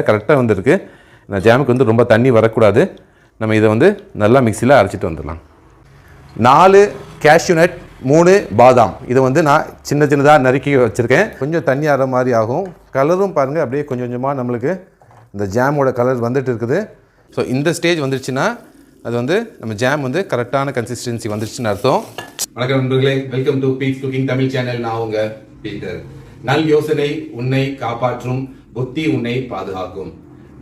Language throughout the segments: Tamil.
கரெக்டாக வந்திருக்கு. இந்த ஜாமுக்கு வந்து ரொம்ப தண்ணி வரக்கூடாது. நம்ம இதை வந்து நல்லா மிக்சியில் அரைச்சிட்டு வந்துடலாம். 4 கேஷ்யூ நட், 3 பாதாம். இதை வந்து நான் சின்ன சின்னதாக நறுக்கி வச்சுருக்கேன். கொஞ்சம் தண்ணி ஆகிற மாதிரி ஆகும். கலரும் பாருங்கள் அப்படியே கொஞ்சம் கொஞ்சமாக நம்மளுக்கு இந்த ஜாமோட கலர் வந்துட்டு இருக்குது. ஸோ இந்த ஸ்டேஜ் வந்துருச்சுன்னா அது வந்து நம்ம ஜாம் வந்து கரெக்டான கன்சிஸ்டன்சி வந்துருச்சுன்னு அர்த்தம். வணக்கம் நண்பர்களே, welcome to Pete's cooking Tamil channel. நான் உங்க பீட்டர். நல் யோசனை உன்னை காப்பாற்றும், புத்தி உன்னை பாதுகாக்கும்.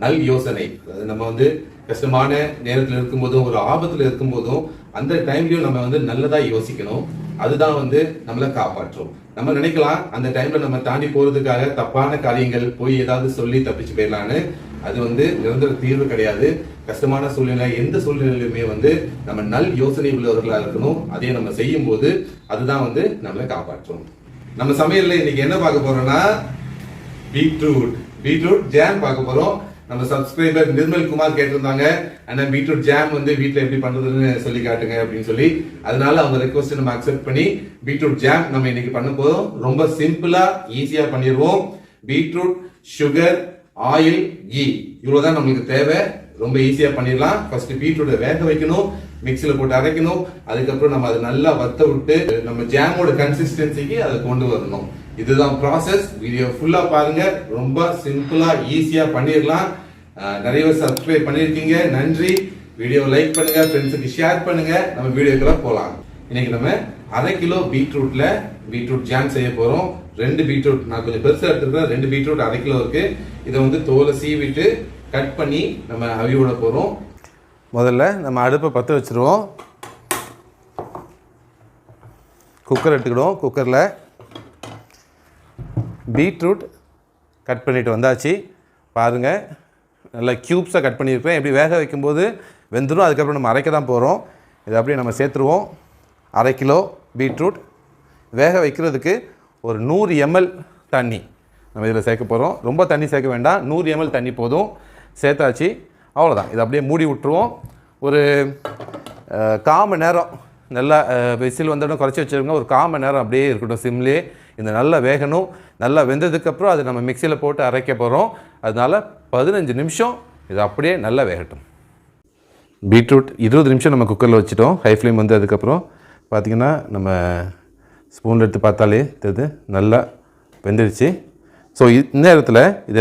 நல் யோசனை, அதாவது நம்ம வந்து கஷ்டமான நேரத்தில் இருக்கும்போதும் ஒரு ஆபத்தில் இருக்கும்போதும் அந்த டைம்லயும் நம்ம வந்து நல்லதா யோசிக்கணும். அதுதான் வந்து நம்மளை காப்பாற்றும். நம்ம நினைக்கலாம் அந்த டைம்ல நம்ம தாண்டி போறதுக்காக தப்பான காரியங்கள் போய் ஏதாவது சொல்லி தப்பிச்சு போயிடலான்னு. அது வந்து நிரந்தர தீர்வு கிடையாது. கஷ்டமான சூழ்நிலை எந்த சூழ்நிலையுமே வந்து நம்ம நல் யோசனை உள்ளவர்களா இருக்கணும். அதே நம்ம செய்யும் போது அதுதான் வந்து நம்மளை காப்பாற்றும். நம்ம சமையல்ல இன்னைக்கு என்ன பார்க்க போறோம்னா பீட்ரூட் ஜாம் பார்க்க போறோம். நம்ம சப்ஸ்கிரைபர் நிர்மல் குமார் கேட்டிருந்தாங்க, ஆனா பீட்ரூட் ஜாம் வந்து வீட்டுல எப்படி பண்றதுன்னு சொல்லி காட்டுங்க அப்படின்னு சொல்லி. அதனால அவங்க ரெக்வஸ்ட் நம்ம அக்செப்ட் பண்ணி பீட்ரூட் ஜாம் நம்ம இன்னைக்கு பண்ண போறோம். ரொம்ப சிம்பிளா ஈஸியா பண்ணிடுவோம். பீட்ரூட், சுகர், ஆயில், கீ இவ்வளவுதான் நம்மளுக்கு தேவை. ரொம்ப ஈஸியா பண்ணிடலாம். ஃபர்ஸ்ட் பீட்ரூட்டை வேக வைக்கணும், மிக்சியில போட்டு அரைக்கணும். அதுக்கப்புறம் நம்ம அதை நல்லா வத்த விட்டு நம்ம ஜாமோட கன்சிஸ்டன்சிக்கு அதை கொண்டு வரணும். இதுதான் ப்ராசஸ். வீடியோ ஃபுல்லா பாருங்க. ரொம்ப சிம்பிளா ஈஸியா பண்ணிடலாம். நிறைய பேர் சப்ஸ்கிரைப் பண்ணிருக்கீங்க, நன்றி. வீடியோ லைக் பண்ணுங்க, ஃப்ரெண்ட்ஸுக்கு ஷேர் பண்ணுங்க. நம்ம வீடியோக்குள்ள போலாம். இன்னைக்கு நம்ம 1/2 கிலோ பீட்ரூட் ஜாம் செய்ய போறோம். 2 பீட்ரூட் நான் கொஞ்சம் பெருசா எடுத்துக்கிறேன். 2 பீட்ரூட் 1/2 கிலோ இருக்கு. இதை வந்து தோலை சீவிட்டு கட் பண்ணி நம்ம அவி விட போறோம். முதல்ல நம்ம அடுப்பை பற்ற வச்சிருவோம். குக்கர் எடுத்துக்கிடுவோம். குக்கரில் பீட்ரூட் கட் பண்ணிட்டு வந்தாச்சு. பாருங்கள், நல்லா க்யூப்ஸாக கட் பண்ணியிருப்பேன். எப்படி வேக வைக்கும்போது வெந்துடும். அதுக்கப்புறம் நம்ம அரைக்க தான் போகிறோம். இதை அப்படியே நம்ம சேர்த்துருவோம். 1/2 கிலோ பீட்ரூட் வேக வைக்கிறதுக்கு ஒரு 100 ml தண்ணி நம்ம இதில் சேர்க்க போகிறோம். ரொம்ப தண்ணி சேர்க்க வேண்டாம், 100 ml தண்ணி போதும். சேர்த்தாச்சு, அவ்வளோதான். இதை அப்படியே மூடி விட்டுருவோம். ஒரு 1/4 மணி நேரம் நல்லா விசில் வந்தோடனே குறைச்சி வச்சுருங்க. ஒரு 1/4 மணி நேரம் அப்படியே இருக்கட்டும் சிம்லேயே. இந்த நல்லா வேகணும். நல்லா வெந்ததுக்கப்புறம் அதை நம்ம மிக்சியில் போட்டு அரைக்க போகிறோம். அதனால் 15 நிமிஷம் இது அப்படியே நல்லா வேகட்டும். பீட்ரூட் 20 நிமிஷம் நம்ம குக்கரில் வச்சுட்டோம். ஹை ஃப்ளேம் வந்து அதுக்கப்புறம் பார்த்திங்கன்னா நம்ம ஸ்பூன் எடுத்து பார்த்தாலே தெரியுது நல்லா வெந்துடுச்சு. ஸோ இந்த நேரத்தில் இது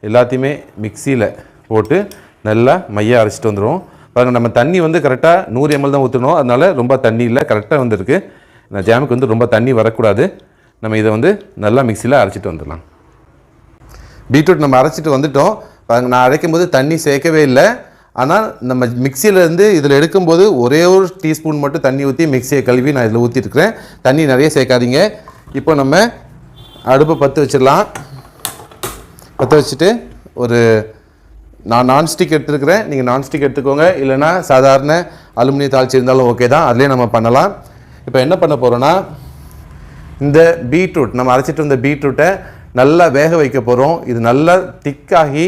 எல்லாத்தையுமே மிக்சியில் போட்டு நல்லா மையாக அரைச்சிட்டு வந்துடுவோம். பாருங்கள், நம்ம தண்ணி வந்து கரெக்டாக 100 ml தான் ஊற்றணும். அதனால் ரொம்ப தண்ணி இல்லை, கரெக்டாக வந்துருக்கு. இந்த ஜாமுக்கு வந்து ரொம்ப தண்ணி வரக்கூடாது. நம்ம இதை வந்து நல்லா மிக்சியில் அரைச்சிட்டு வந்துடலாம். பீட்ரூட் நம்ம அரைச்சிட்டு வந்துட்டோம். பாருங்கள், நான் அரைக்கும் போது தண்ணி சேர்க்கவே இல்லை. ஆனால் நம்ம மிக்சியிலேருந்து இதில் எடுக்கும்போது ஒரே ஒரு டீஸ்பூன் மட்டும் தண்ணி ஊற்றி மிக்சியை கழுவி நான் இதில் ஊற்றிட்டுருக்கிறேன். தண்ணி நிறைய சேர்க்காதீங்க. இப்போ நம்ம அடுப்பை பற்ற வச்சிடலாம். பற்ற வச்சுட்டு நான் நான்ஸ்டிக் எடுத்துருக்கிறேன். நீங்கள் நான்ஸ்டிக் எடுத்துக்கோங்க, இல்லைனா சாதாரண அலுமினியம் தாளிச்சு இருந்தாலும் ஓகே தான். அதிலே நம்ம பண்ணலாம். இப்போ என்ன பண்ண போகிறோன்னா, இந்த பீட்ரூட் நம்ம அரைச்சிட்டு இருந்த பீட்ரூட்டை நல்லா வேக வைக்க போகிறோம். இது நல்லா திக்காகி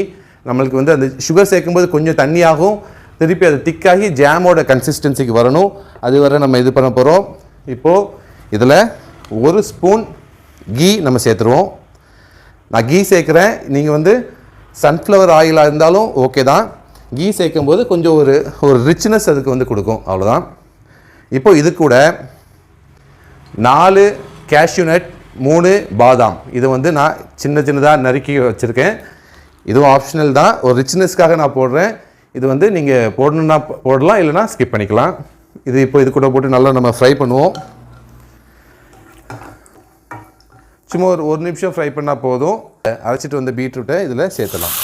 நம்மளுக்கு வந்து அந்த சுகர் சேர்க்கும்போது கொஞ்சம் தண்ணியாகும். திருப்பி அது திக்காகி ஜாமோட கன்சிஸ்டன்சிக்கு வரணும். அது வரை நம்ம இது பண்ண போகிறோம். இப்போது இதில் 1 ஸ்பூன் கீ நம்ம சேர்த்துருவோம். நான் கீ சேர்க்குறேன். நீங்கள் வந்து சன்ஃப்ளவர் ஆயிலாக இருந்தாலும் ஓகே தான். கீ சேர்க்கும்போது கொஞ்சம் ஒரு ரிச்னஸ் அதுக்கு வந்து கொடுக்கும், அவ்வளோதான். இப்போ இது கூட 4 கேஷ்யூ நட், 3 பாதாம். இது வந்து நான் சின்ன சின்னதாக நறுக்கி வச்சுருக்கேன். இதுவும் ஆப்ஷனல் தான், ஒரு ரிச்னஸ்க்காக நான் போடுறேன். இது வந்து நீங்கள் போடணுன்னா போடலாம், இல்லைனா ஸ்கிப் பண்ணிக்கலாம். இப்போ இது கூட போட்டு நல்லா நம்ம ஃப்ரை பண்ணுவோம். சும்மா ஒரு நிமிஷம் ஃப்ரை பண்ணால் போதும். அரைச்சிட்டு வந்த பீட்ரூட்டை இதில் சேர்த்தலாம்.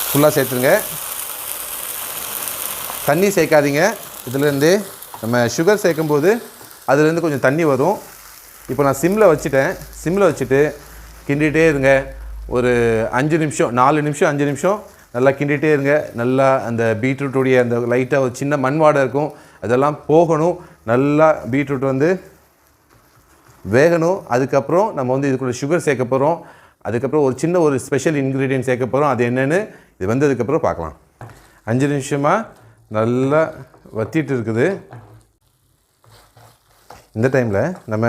ஃபுல்லாக சேர்த்துருங்க. தண்ணி சேர்க்காதீங்க. இதுலேருந்து நம்ம சுகர் சேர்க்கும்போது அதுலேருந்து கொஞ்சம் தண்ணி வரும். இப்போ நான் சிம்மில் வச்சுட்டு கிண்டிகிட்டே இருங்க. ஒரு 5 நிமிஷம் 4 நிமிஷம் 5 நிமிஷம் நல்லா கிண்டிகிட்டே இருங்க. நல்லா அந்த பீட்ரூட்டுடைய அந்த லைட்டாக ஒரு சின்ன மண் வாடை இருக்கும், அதெல்லாம் போகணும். நல்லா பீட்ரூட் வந்து வேகணும். அதுக்கப்புறம் நம்ம வந்து இதுக்குள்ள சுகர் சேர்க்க போகிறோம். அதுக்கப்புறம் ஒரு ஸ்பெஷல் இன்க்ரீடியன்ட் சேர்க்க போகிறோம். அது என்னென்னு இது வந்ததுக்கப்புறம் பார்க்கலாம். 5 நிமிஷமாக நல்லா வத்திட்டு இருக்குது. இந்த டைமில் நம்ம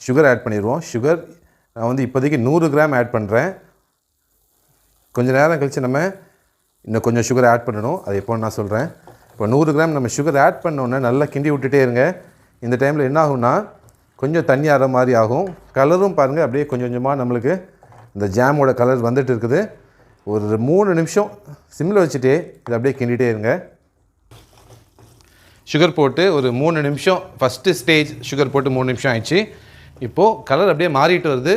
சுகர் ஆட் பண்ணிடுவோம். சுகர் நான் வந்து இப்போதைக்கு 100 கிராம் ஆட் பண்ணுறேன். கொஞ்சம் நேரம் கழித்து நம்ம இன்னும் கொஞ்சம் சுகர் ஆட் பண்ணணும். அது எப்போன்னு நான் சொல்கிறேன். இப்போ 100 கிராம் நம்ம சுகர் ஆட் பண்ணோன்னே நல்லா கிண்டி விட்டுட்டே இருங்க. இந்த டைமில் என்ன ஆகும்னா கொஞ்சம் தண்ணி ஆகிற மாதிரி ஆகும். கலரும் பாருங்கள் அப்படியே கொஞ்சம் கொஞ்சமாக நம்மளுக்கு இந்த ஜாமோட கலர் வந்துட்டு இருக்குது. ஒரு 3 நிமிஷம் சிம்மில் வச்சுட்டே இதை அப்படியே கிண்டிகிட்டே இருங்க. சுகர் போட்டு ஒரு 3 நிமிஷம் ஃபஸ்ட்டு ஸ்டேஜ் சுகர் போட்டு 3 நிமிஷம் ஆயிடுச்சு. இப்போது கலர் அப்படியே மாறிட்டு வருது.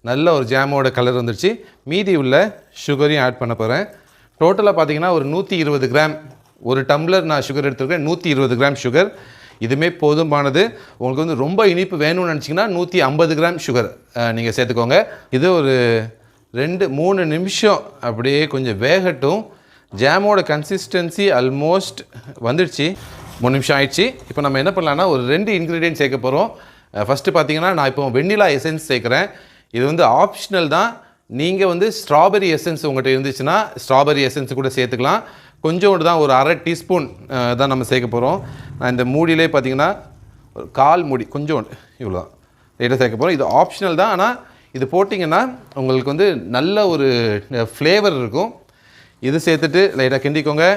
நல்ல ஒரு ஜாமோட கலர் வந்துடுச்சு. மீதி உள்ள சுகரையும் ஆட் பண்ண போகிறேன். டோட்டலாக பார்த்தீங்கன்னா ஒரு 120 கிராம், ஒரு டம்ளர் நான் சுகர் எடுத்துருக்கேன். 120 கிராம் சுகர் இதுவுமே போதுமானது. உங்களுக்கு வந்து ரொம்ப இனிப்பு வேணும்னு நினச்சிங்கன்னா 150 கிராம் சுகர் நீங்கள் சேர்த்துக்கோங்க. இது ஒரு 2-3 நிமிஷம் அப்படியே கொஞ்சம் வேகட்டும். ஜாமோட கன்சிஸ்டன்சி ஆல்மோஸ்ட் வந்துடுச்சு. 3 நிமிஷம் ஆயிடுச்சு. இப்போ நம்ம என்ன பண்ணலான்னா ஒரு 2 இன்க்ரீடியன்ட் சேர்க்க போகிறோம். ஃபஸ்ட்டு பார்த்தீங்கன்னா நான் இப்போ வெண்ணிலா எசன்ஸ் சேர்க்குறேன். இது வந்து ஆப்ஷனல் தான். நீங்கள் வந்து ஸ்ட்ராபெரி எசன்ஸ் உங்கள்கிட்ட இருந்துச்சுன்னா ஸ்ட்ராபெரி எசன்ஸ் கூட சேர்த்துக்கலாம். கொஞ்சோண்டு தான், ஒரு அரை டீஸ்பூன் தான் நம்ம சேர்க்க போகிறோம். நான் இந்த மூடியிலே பார்த்தீங்கன்னா ஒரு 1/4 மூடி கொஞ்சோண்டு இவ்வளோ தான் லைட்டாக சேர்க்க போகிறோம். இது ஆப்ஷனல் தான். ஆனால் இது போட்டிங்கன்னா உங்களுக்கு வந்து நல்ல ஒரு ஃப்ளேவர் இருக்கும். இது சேர்த்துட்டு லைட்டாக கிண்டிக்கோங்க.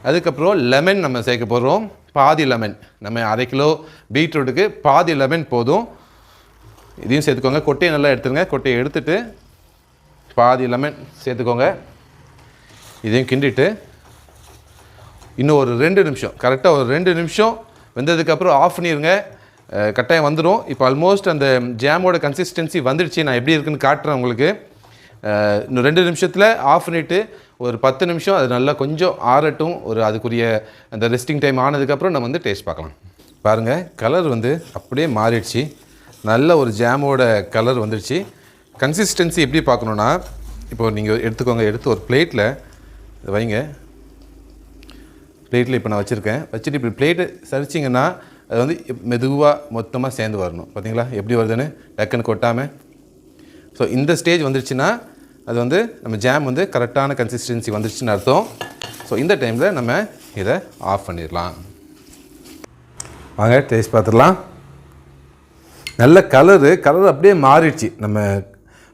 அதுக்கப்புறம் லெமன் நம்ம சேர்க்க போகிறோம். பாதி லெமன், நம்ம 1/2 கிலோ பீட்ரூட்டுக்கு பாதி லெமன் போதும். இதையும் சேர்த்துக்கோங்க. கொட்டையை நல்லா எடுத்துருங்க. கொட்டையை எடுத்துட்டு பாதி லெமன் சேர்த்துக்கோங்க. இதையும் கிண்டிட்டு இன்னும் ஒரு 2 நிமிஷம், கரெக்டாக ஒரு 2 நிமிஷம் வெந்ததுக்கப்புறம் ஆஃப் பண்ணிடுங்க. கட்டாயம் வந்துடும். இப்போ ஆல்மோஸ்ட் அந்த ஜாமோட கன்சிஸ்டன்சி வந்துடுச்சு. நான் எப்படி இருக்குன்னு காட்டுறேன் உங்களுக்கு. இன்னும் 2 நிமிஷத்தில் ஆஃப் பண்ணிவிட்டு ஒரு 10 நிமிஷம் அது நல்லா கொஞ்சம் ஆறட்டும். ஒரு அதுக்குரிய அந்த ரெஸ்டிங் டைம் ஆனதுக்கப்புறம் நம்ம வந்து டேஸ்ட் பார்க்கலாம். பாருங்கள், கலர் வந்து அப்படியே மாறிடுச்சு. நல்ல ஒரு ஜாமோட கலர் வந்துடுச்சு. கன்சிஸ்டன்சி எப்படி பார்க்கணுன்னா, இப்போ நீங்கள் எடுத்துக்கோங்க. எடுத்து ஒரு பிளேட்டில் வைங்க. பிளேட்டில் இப்போ நான் வச்சுருக்கேன். வச்சுட்டு இப்படி பிளேட்டு சரிச்சிங்கன்னா அது வந்து மெதுவாக மொத்தமாக சேர்ந்து வரணும். பார்த்தீங்களா எப்படி வருதுன்னு, டக்குன்னு கொட்டாமல். ஸோ இந்த ஸ்டேஜ் வந்துடுச்சுன்னா அது வந்து நம்ம ஜாம் வந்து கரெக்டான கன்சிஸ்டன்சி வந்துடுச்சுன்னு அர்த்தம். ஸோ இந்த டைமில் நம்ம இதை ஆஃப் பண்ணிடலாம். வாங்க டேஸ்ட் பார்த்துடலாம். நல்ல கலர் அப்படியே மாறிடுச்சு. நம்ம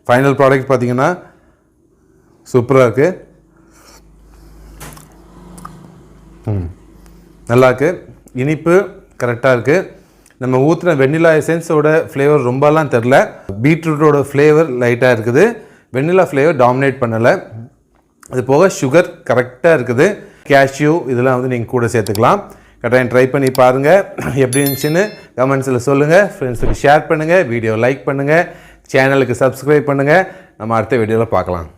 ஃபைனல் ப்ராடக்ட் பார்த்திங்கன்னா சூப்பராக இருக்குது. நல்லாயிருக்கு. இனிப்பு கரெக்டாக இருக்குது. நம்ம ஊற்றின வெண்ணிலா எசன்ஸோட ஃப்ளேவர் ரொம்பலாம் தெரில. பீட்ரூட்டோட ஃப்ளேவர் லைட்டாக இருக்குது. வெண்ணிலா ஃப்ளேவர் டாமினேட் பண்ணலை. அது போக சுகர் கரெக்டாக இருக்குது. கேஷ்யூ இதெல்லாம் வந்து நீங்கள் கூட சேர்த்துக்கலாம். கட்டாயம் ட்ரை பண்ணி பாருங்கள். எப்படி இருந்துச்சுன்னு கமெண்ட்ஸில் சொல்லுங்கள். ஃப்ரெண்ட்ஸுக்கு ஷேர் பண்ணுங்கள். வீடியோ லைக் பண்ணுங்கள். சேனலுக்கு சப்ஸ்கிரைப் பண்ணுங்கள். நம்ம அடுத்த வீடியோவில் பார்க்கலாம்.